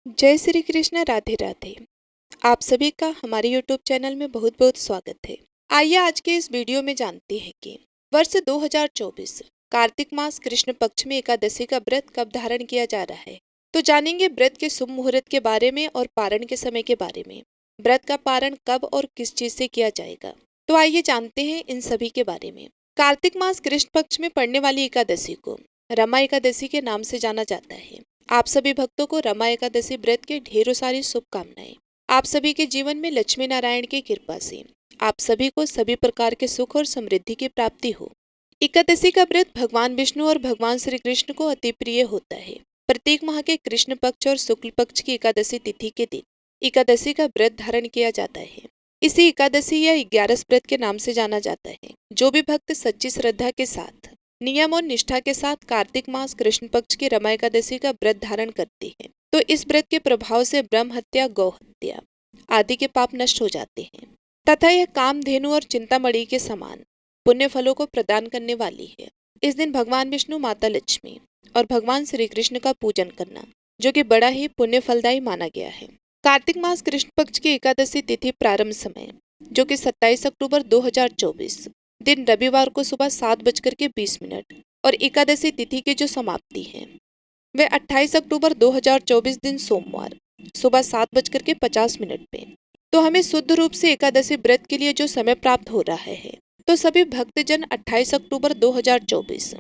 जय श्री कृष्ण, राधे राधे। आप सभी का हमारे YouTube चैनल में बहुत बहुत स्वागत है। आइए आज के इस वीडियो में जानते हैं कि वर्ष 2024 कार्तिक मास कृष्ण पक्ष में एकादशी का व्रत कब धारण किया जा रहा है। तो जानेंगे व्रत के शुभ मुहूर्त के बारे में और पारण के समय के बारे में। व्रत का पारण कब और किस चीज से किया जाएगा, तो आइए जानते हैं इन सभी के बारे में। कार्तिक मास कृष्ण पक्ष में पड़ने वाली एकादशी को रमा एकादशी के नाम से जाना जाता है। आप सभी भक्तों को रमा एकादशी व्रत के ढेरों सारी शुभकामनाएं। आप सभी के जीवन में लक्ष्मी नारायण की कृपा से आप सभी को सभी प्रकार के सुख और समृद्धि की प्राप्ति हो। एकादशी का व्रत भगवान विष्णु और भगवान श्री कृष्ण को अति प्रिय होता है। प्रत्येक माह के कृष्ण पक्ष और शुक्ल पक्ष की एकादशी तिथि के दिन एकादशी का व्रत धारण किया जाता है। इसे एकादशी या 11 व्रत के नाम से जाना जाता है। जो भी भक्त सच्ची श्रद्धा के साथ नियम और निष्ठा के साथ कार्तिक मास कृष्ण पक्ष की रमा एकादशी का व्रत धारण करते हैं, तो इस व्रत के प्रभाव से ब्रह्म हत्या, गौ हत्या आदि के पाप नष्ट हो जाते हैं तथा यह कामधेनु और चिंतामणि के समान पुण्य फलों को प्रदान करने वाली है। इस दिन भगवान विष्णु, माता लक्ष्मी और भगवान श्री कृष्ण का पूजन करना जो कि बड़ा ही पुण्य फलदायी माना गया है। कार्तिक मास कृष्ण पक्ष की एकादशी तिथि प्रारंभ समय जो कि 27 अक्टूबर 2024 दिन रविवार को सुबह 7:20 और एकादशी तिथि की जो समाप्ति है वह 28 अक्टूबर 2024 दिन सोमवार सुबह 7:50 पे। तो हमें शुद्ध रूप से एकादशी व्रत के लिए जो समय प्राप्त हो रहा है, तो सभी भक्तजन 28 अक्टूबर 2024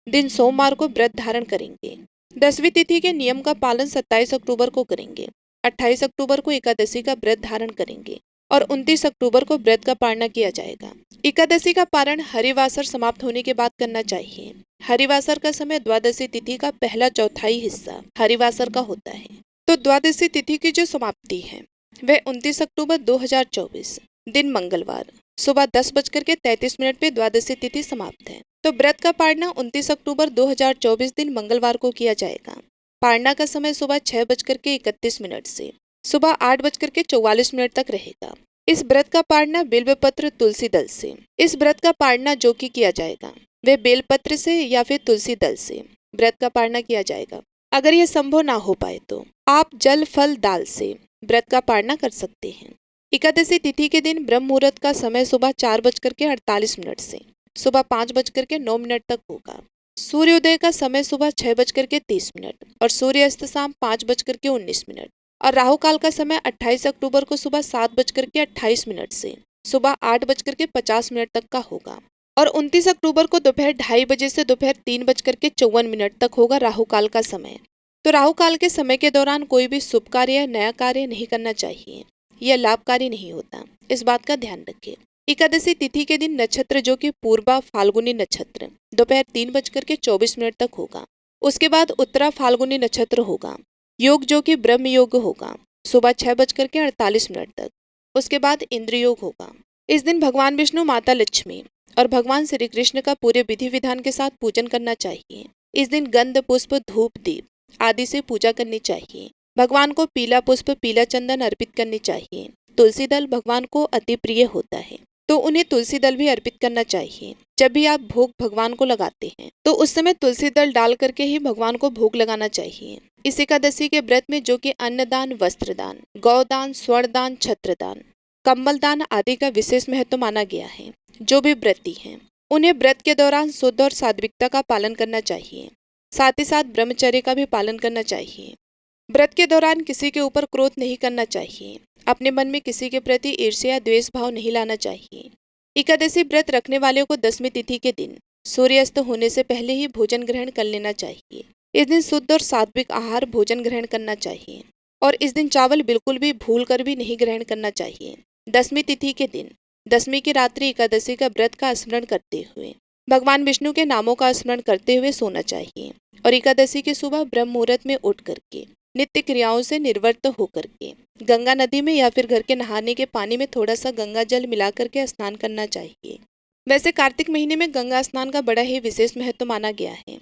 दिन सोमवार को व्रत धारण करेंगे। 10वीं तिथि के नियम का पालन 27 अक्टूबर को करेंगे। 28 अक्टूबर को एकादशी का व्रत धारण करेंगे और 29 अक्टूबर को व्रत का पारणा किया जाएगा। एकादशी का पारण हरिवासर समाप्त होने के बाद करना चाहिए। हरिवासर का समय द्वादशी तिथि का पहला चौथाई हिस्सा हरिवासर का होता है। तो द्वादशी तिथि की जो समाप्ति है वह 29 अक्टूबर 2024 दिन मंगलवार सुबह 10:33 पे द्वादशी तिथि समाप्त है। तो व्रत का पारणा 29 अक्टूबर 2024 दिन मंगलवार को किया जाएगा। पारणा का समय सुबह 6:31 से सुबह 8:44 तक रहेगा। इस व्रत का पारणा बिल्वपत्र तुलसी दल से इस व्रत का पारणा जो कि किया जाएगा वे बेलपत्र से या फिर तुलसी दल से व्रत का पारणा किया जाएगा। अगर यह संभव ना हो पाए तो आप जल फल दाल से व्रत का पारणा कर सकते हैं। एकादशी तिथि के दिन ब्रह्म मुहूर्त का समय सुबह 4:48 से सुबह 5:09 तक होगा। सूर्योदय का समय सुबह 6:30 और सूर्यास्त शाम 5:19 और राहु काल का समय 28 अक्टूबर को सुबह 7:28 से सुबह 8:50 तक का होगा और 29 अक्टूबर को दोपहर 2:30 बजे से दोपहर 3:54 तक होगा राहु काल का समय। तो राहु काल के समय के दौरान कोई भी शुभ कार्य या नया कार्य नहीं करना चाहिए, यह लाभकारी नहीं होता, इस बात का ध्यान रखें। एकादशी तिथि के दिन नक्षत्र जो कि पूर्वा फाल्गुनी नक्षत्र दोपहर 3:24 तक होगा। उसके बाद उत्तरा फाल्गुनी नक्षत्र होगा। योग जो कि ब्रह्म योग होगा सुबह 6:48 तक। उसके बाद इंद्र योग होगा। इस दिन भगवान विष्णु, माता लक्ष्मी और भगवान श्री कृष्ण का पूरे विधि विधान के साथ पूजन करना चाहिए। इस दिन गंध, पुष्प, धूप, दीप आदि से पूजा करनी चाहिए। भगवान को पीला पुष्प, पीला चंदन अर्पित करनी चाहिए। तुलसी दल भगवान को अति प्रिय होता है, तो उन्हें तुलसी दल भी अर्पित करना चाहिए। जब भी आप भोग भगवान को लगाते हैं तो उस समय तुलसी दल डाल करके ही भगवान को भोग लगाना चाहिए। इस एकादशी के व्रत में जो कि अन्नदान, वस्त्रदान, गौदान, स्वर्णदान, छत्रदान, कम्बल दान आदि का विशेष महत्व माना गया है। जो भी व्रती हैं उन्हें व्रत के दौरान शुद्ध और सात्विकता का पालन करना चाहिए। साथ ही साथ ब्रह्मचर्य का भी पालन करना चाहिए। व्रत के दौरान किसी के ऊपर क्रोध नहीं करना चाहिए। अपने मन में किसी के प्रति ईर्ष्या या द्वेष भाव नहीं लाना चाहिए। एकादशी व्रत रखने वालों को 10वीं तिथि के दिन सूर्यास्त होने से पहले ही भोजन ग्रहण कर लेना चाहिए। इस दिन शुद्ध और सात्विक आहार भोजन ग्रहण करना चाहिए और इस दिन चावल बिल्कुल भी भूल कर भी नहीं ग्रहण करना चाहिए। 10वीं तिथि के दिन 10वीं की रात्रि एकादशी का व्रत का स्मरण करते हुए भगवान विष्णु के नामों का स्मरण करते हुए सोना चाहिए और एकादशी की सुबह ब्रह्म मुहूर्त में उठ करके नित्य क्रियाओं से निर्वृत्त होकर के गंगा नदी में या फिर घर के नहाने के पानी में थोड़ा सा गंगा जल मिला करके स्नान करना चाहिए। वैसे कार्तिक महीने में गंगा स्नान का बड़ा ही विशेष महत्व माना गया है,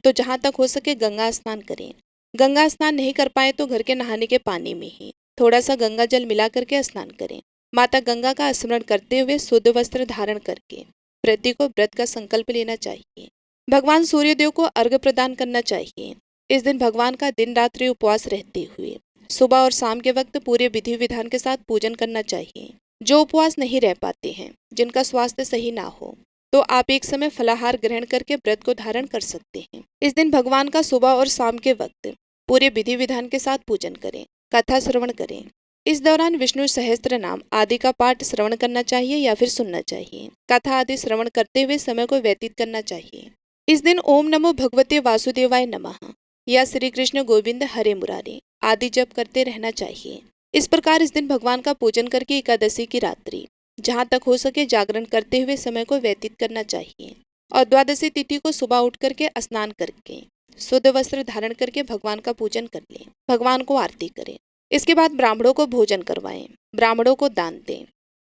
तो जहाँ तक हो सके गंगा स्नान करें। गंगा स्नान नहीं कर पाए तो घर के नहाने के पानी में ही थोड़ा सा गंगा जल मिला करके स्नान करें। माता गंगा का स्मरण करते हुए शुद्ध वस्त्र धारण करके व्रती को व्रत का संकल्प लेना चाहिए। भगवान सूर्यदेव को अर्घ्य प्रदान करना चाहिए। इस दिन भगवान का दिन रात्रि उपवास रहते हुए सुबह और शाम के वक्त पूरे विधि विधान के साथ पूजन करना चाहिए। जो उपवास नहीं रह पाते हैं, जिनका स्वास्थ्य सही ना हो, तो आप एक समय फलाहार ग्रहण करके व्रत को धारण कर सकते हैं। इस दिन भगवान का सुबह और शाम के वक्त पूरे विधि विधान के साथ पूजन करें, कथा श्रवण करें। इस दौरान विष्णु सहस्त्र नाम आदि का पाठ श्रवण करना चाहिए या फिर सुनना चाहिए। कथा आदि श्रवण करते हुए समय को व्यतीत करना चाहिए। इस दिन ओम नमो भगवते वासुदेवाय नमः या श्री कृष्ण गोविंद हरे मुरारे आदि जप करते रहना चाहिए। इस प्रकार इस दिन भगवान का पूजन करके एकादशी की रात्रि जहाँ तक हो सके जागरण करते हुए समय को व्यतीत करना चाहिए। और द्वादशी तिथि को सुबह उठ करके स्नान करके शुद्ध वस्त्र धारण करके भगवान का पूजन कर लें, भगवान को आरती करें। इसके बाद ब्राह्मणों को भोजन करवाएं, ब्राह्मणों को दान दें।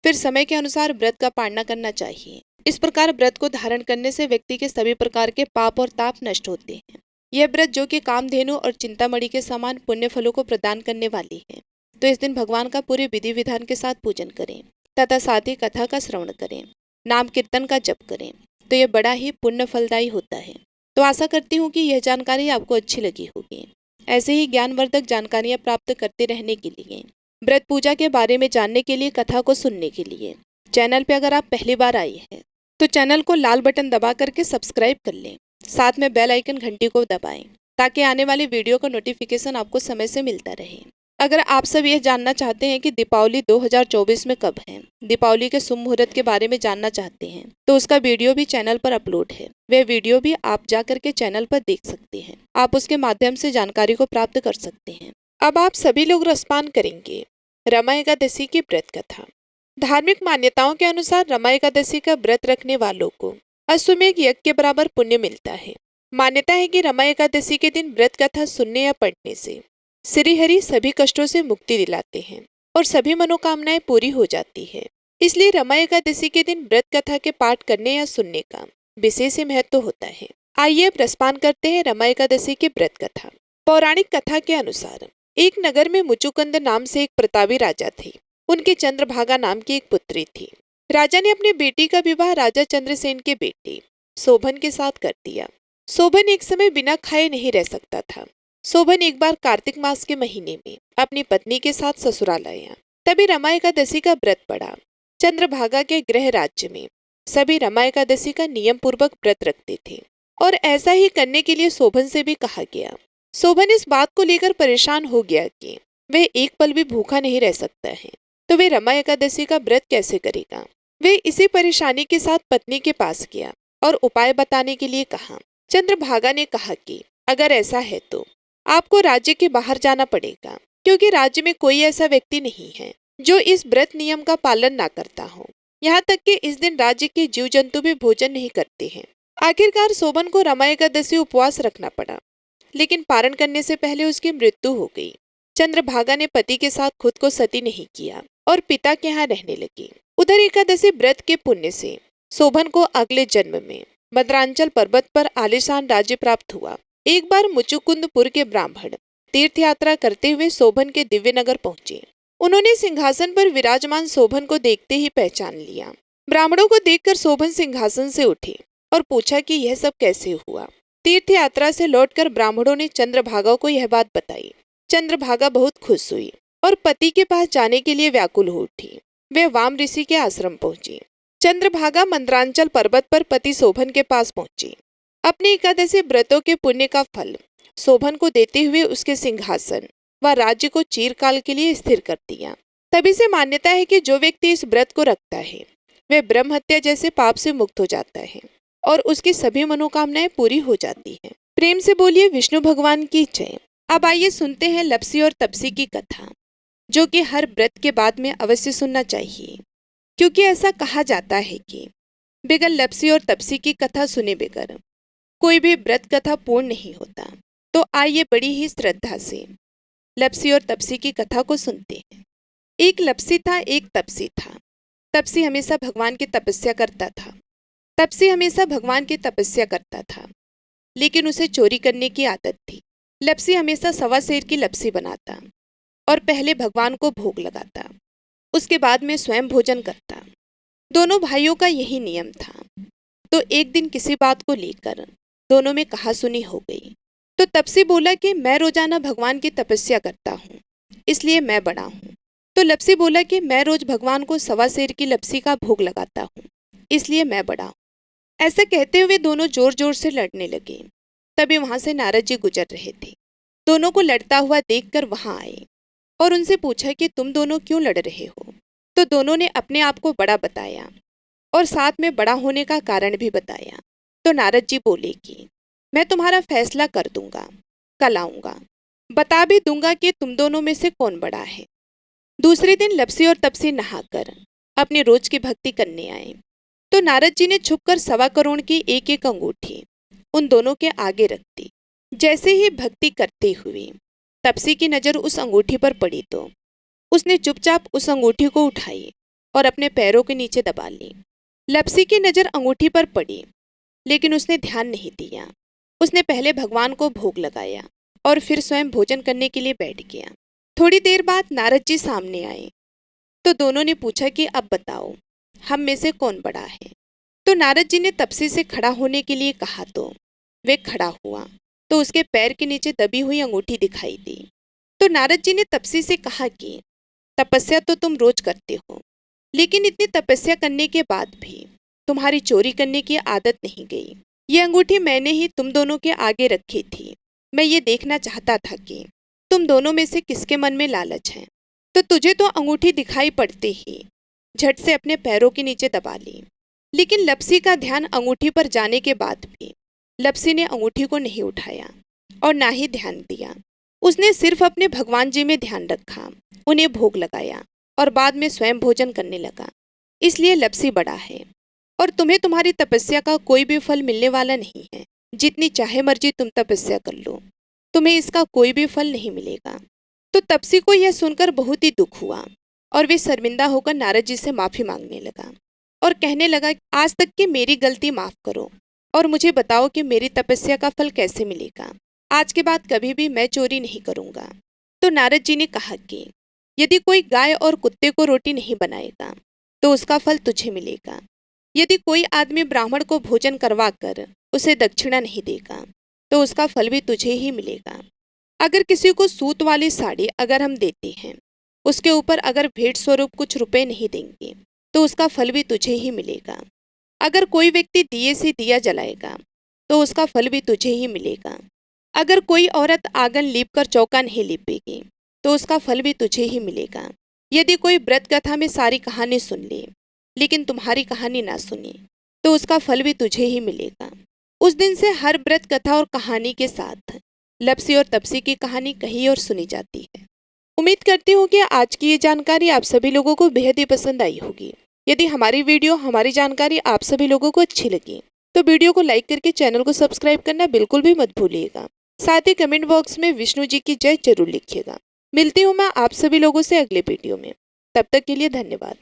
फिर समय के अनुसार व्रत का पालना करना चाहिए। इस प्रकार व्रत को धारण करने से व्यक्ति के सभी प्रकार के पाप और ताप नष्ट होते हैं। यह व्रत जो कि कामधेनु और चिंतामणि के समान पुण्य फलों को प्रदान करने वाली है, तो इस दिन भगवान का पूरे विधि विधान के साथ पूजन करें तथा साथ ही कथा का श्रवण करें, नाम कीर्तन का जप करें, तो यह बड़ा ही पुण्य फलदायी होता है। तो आशा करती हूँ कि यह जानकारी आपको अच्छी लगी होगी। ऐसे ही ज्ञानवर्धक जानकारियाँ प्राप्त करते रहने के लिए, व्रत पूजा के बारे में जानने के लिए, कथा को सुनने के लिए चैनल पे अगर आप पहली बार आई हैं तो चैनल को लाल बटन दबा करके सब्सक्राइब कर लें। साथ में बेल आइकन घंटी को दबाएं ताकि आने वाली वीडियो का नोटिफिकेशन आपको समय से मिलता रहे। अगर आप सब यह जानना चाहते हैं कि दीपावली 2024 में कब है, दीपावली के शुभ मुहूर्त के बारे में जानना चाहते हैं, तो उसका वीडियो भी चैनल पर अपलोड है। वह वीडियो भी आप जा करके चैनल पर देख सकते हैं। आप उसके माध्यम से जानकारी को प्राप्त कर सकते हैं। अब आप सभी लोग रसपान करेंगे रमा एकादशी की व्रत कथा। धार्मिक मान्यताओं के अनुसार रमा एकादशी का व्रत रखने वालों को अश्वमेध यज्ञ के बराबर पुण्य मिलता है। मान्यता है कि रमा एकादशी के दिन व्रत कथा सुनने या पढ़ने से श्री हरि सभी कष्टों से मुक्ति दिलाते हैं और सभी मनोकामनाएं पूरी हो जाती है। इसलिए रमा एकादशी के दिन व्रत कथा के पाठ करने या सुनने का विशेष महत्व होता है। आइए अब रसपान करते हैं रमा एकादशी की व्रत कथा। पौराणिक कथा के अनुसार एक नगर में मुचुकुंद नाम से एक प्रतापी राजा थे। उनके चंद्रभागा नाम की एक पुत्री थी। राजा ने अपनी बेटी का विवाह राजा चंद्रसेन के बेटे शोभन के साथ कर दिया। शोभन एक समय बिना खाए नहीं रह सकता था। शोभन एक बार कार्तिक मास के महीने में अपनी पत्नी के साथ ससुराल आया। तभी रमा एकादशी का व्रत पड़ा। चंद्रभागा के गृह राज्य में सभी रमा एकादशी का नियम पूर्वक व्रत रखते थे और ऐसा ही करने के लिए शोभन से भी कहा गया। शोभन इस बात को लेकर परेशान हो गया कि वह एक पल भी भूखा नहीं रह सकता है, तो वे रमा एकादशी का व्रत कैसे करेगा। वे इसी परेशानी के साथ पत्नी के पास गया और उपाय बताने के लिए कहा। चंद्रभागा ने कहा कि अगर ऐसा है तो आपको राज्य के बाहर जाना पड़ेगा, क्योंकि राज्य में कोई ऐसा व्यक्ति नहीं है जो इस व्रत नियम का पालन ना करता हो। यहाँ तक कि इस दिन राज्य के जीव जंतु भी भोजन नहीं करते हैं। आखिरकार शोभन को रमा एकादशी उपवास रखना पड़ा, लेकिन पारण करने से पहले उसकी मृत्यु हो गई। चंद्रभागा ने पति के साथ खुद को सती नहीं किया और पिता के यहाँ रहने लगी। उधर एकादशी व्रत के पुण्य से शोभन को अगले जन्म में मद्रांचल पर्वत पर आलीशान राज्य प्राप्त हुआ। एक बार मुचुकुंदपुर के ब्राह्मण तीर्थ यात्रा करते हुए शोभन के दिव्य नगर पहुंचे। उन्होंने सिंहासन पर विराजमान शोभन को देखते ही पहचान लिया। ब्राह्मणों को देखकर शोभन सिंहासन से उठे और पूछा कि यह सब कैसे हुआ। तीर्थ यात्रा से लौटकर ब्राह्मणों ने चंद्रभागा को यह बात बताई। चंद्रभागा बहुत खुश हुई और पति के पास जाने के लिए व्याकुल हो उठी। वे वाम ऋषि के आश्रम पहुंची। चंद्रभागा मंद्रांचल पर्वत पर पति शोभन के पास पहुंची। अपने एकादशी व्रतों के पुण्य का फल शोभन को देते हुए उसके सिंहासन व राज्य को चिरकाल के लिए स्थिर कर दिया। तभी से मान्यता है कि जो व्यक्ति इस व्रत को रखता है वह ब्रह्म हत्या जैसे पाप से मुक्त हो जाता है और उसकी सभी मनोकामनाएं पूरी हो जाती है। प्रेम से बोलिए विष्णु भगवान की जय। अब आइए सुनते हैं लप्सी और तपसी की कथा, जो कि हर व्रत के बाद में अवश्य सुनना चाहिए, क्योंकि ऐसा कहा जाता है कि बगैर लप्सी और तपसी की कथा सुने बगैर कोई भी व्रत कथा पूर्ण नहीं होता। तो आइए बड़ी ही श्रद्धा से लप्सी और तपसी की कथा को सुनते हैं। एक लप्सी था, एक तपसी था। तपसी हमेशा भगवान की तपस्या करता था। तपसी हमेशा भगवान की तपस्या करता था, लेकिन उसे चोरी करने की आदत थी। लप्सी हमेशा सवा सेर की लप्सी बनाता और पहले भगवान को भोग लगाता, उसके बाद में स्वयं भोजन करता। दोनों भाइयों का यही नियम था। तो एक दिन किसी बात को लेकर दोनों में कहासुनी हो गई। तो तपसी बोला कि मैं रोजाना भगवान की तपस्या करता हूँ, इसलिए मैं बड़ा हूँ। तो लप्सी बोला कि मैं रोज भगवान को सवा सेर की लपसी का भोग लगाता हूँ, इसलिए मैं बड़ा हूँ। ऐसा कहते हुए दोनों जोर जोर से लड़ने लगे। तभी वहां से नारद जी गुजर रहे थे। दोनों को लड़ता हुआ देखकर वहां आए और उनसे पूछा कि तुम दोनों क्यों लड़ रहे हो। तो दोनों ने अपने आप को बड़ा बताया और साथ में बड़ा होने का कारण भी बताया। तो नारद जी बोले कि मैं तुम्हारा फैसला कर दूंगा, कल आऊंगा, बता भी दूंगा कि तुम दोनों में से कौन बड़ा है। दूसरे दिन लपसी और तपसी नहाकर अपनी रोज की भक्ति करने आए। तो नारद जी ने छुपकर 1.25 करोड़ की एक एक अंगूठी उन दोनों के आगे रख दी। जैसे ही भक्ति करते हुए तपसी की नजर उस अंगूठी पर पड़ी तो उसने चुपचाप उस अंगूठी को उठाई और अपने पैरों के नीचे दबा ली। लपसी की नजर अंगूठी पर पड़ी, लेकिन उसने ध्यान नहीं दिया। उसने पहले भगवान को भोग लगाया और फिर स्वयं भोजन करने के लिए बैठ गया। थोड़ी देर बाद नारद जी सामने आए। तो दोनों ने पूछा कि अब बताओ, हम में से कौन बड़ा है। तो नारद जी ने तपसी से खड़ा होने के लिए कहा तो वे खड़ा हुआ तो उसके पैर के नीचे दबी हुई अंगूठी दिखाई दी। तो नारद जी ने तपसी से कहा कि तपस्या तो तुम रोज करते हो, लेकिन इतनी तपस्या करने के बाद भी तुम्हारी चोरी करने की आदत नहीं गई। ये अंगूठी मैंने ही तुम दोनों के आगे रखी थी। मैं ये देखना चाहता था कि तुम दोनों में से किसके मन में लालच है। तो तुझे तो अंगूठी दिखाई पड़ते ही झट से अपने पैरों के नीचे दबा ली। लेकिन लपसी का ध्यान अंगूठी पर जाने के बाद भी लपसी ने अंगूठी को नहीं उठाया और ना ही ध्यान दिया। उसने सिर्फ अपने भगवान जी में ध्यान रखा, उन्हें भोग लगाया और बाद में स्वयं भोजन करने लगा। इसलिए लपसी बड़ा है और तुम्हें तुम्हारी तपस्या का कोई भी फल मिलने वाला नहीं है। जितनी चाहे मर्जी तुम तपस्या कर लो, तुम्हें इसका कोई भी फल नहीं मिलेगा। तो तपसी को यह सुनकर बहुत ही दुख हुआ और वे शर्मिंदा होकर नारद जी से माफी मांगने लगा और कहने लगा, आज तक की मेरी गलती माफ करो और मुझे बताओ कि मेरी तपस्या का फल कैसे मिलेगा। आज के बाद कभी भी मैं चोरी नहीं करूंगा। तो नारद जी ने कहा कि यदि कोई गाय और कुत्ते को रोटी नहीं बनाएगा तो उसका फल तुझे मिलेगा। यदि कोई आदमी ब्राह्मण को भोजन करवा कर उसे दक्षिणा नहीं देगा तो उसका फल भी तुझे ही मिलेगा। अगर किसी को सूत वाली साड़ी अगर हम देते हैं, उसके ऊपर अगर भेंट स्वरूप कुछ रुपए नहीं देंगे तो उसका फल भी तुझे ही मिलेगा। अगर कोई व्यक्ति दिए से दिया जलाएगा तो उसका फल भी तुझे ही मिलेगा। अगर कोई औरत आंगन लीप कर चौका नहीं लीपेगी तो उसका फल भी तुझे ही मिलेगा। यदि कोई व्रत कथा में सारी कहानी सुन ले लेकिन तुम्हारी कहानी ना सुने तो उसका फल भी तुझे ही मिलेगा। उस दिन से हर व्रत कथा और कहानी के साथ लपसी और तपसी की कहानी कही और सुनी जाती है। उम्मीद करती हूँ कि आज की ये जानकारी आप सभी लोगों को बेहद ही पसंद आई होगी। यदि हमारी वीडियो, हमारी जानकारी आप सभी लोगों को अच्छी लगी तो वीडियो को लाइक करके चैनल को सब्सक्राइब करना बिल्कुल भी मत भूलिएगा। साथ ही कमेंट बॉक्स में विष्णु जी की जय जरूर लिखिएगा। मिलती हूँ मैं आप सभी लोगों से अगले वीडियो में। तब तक के लिए धन्यवाद।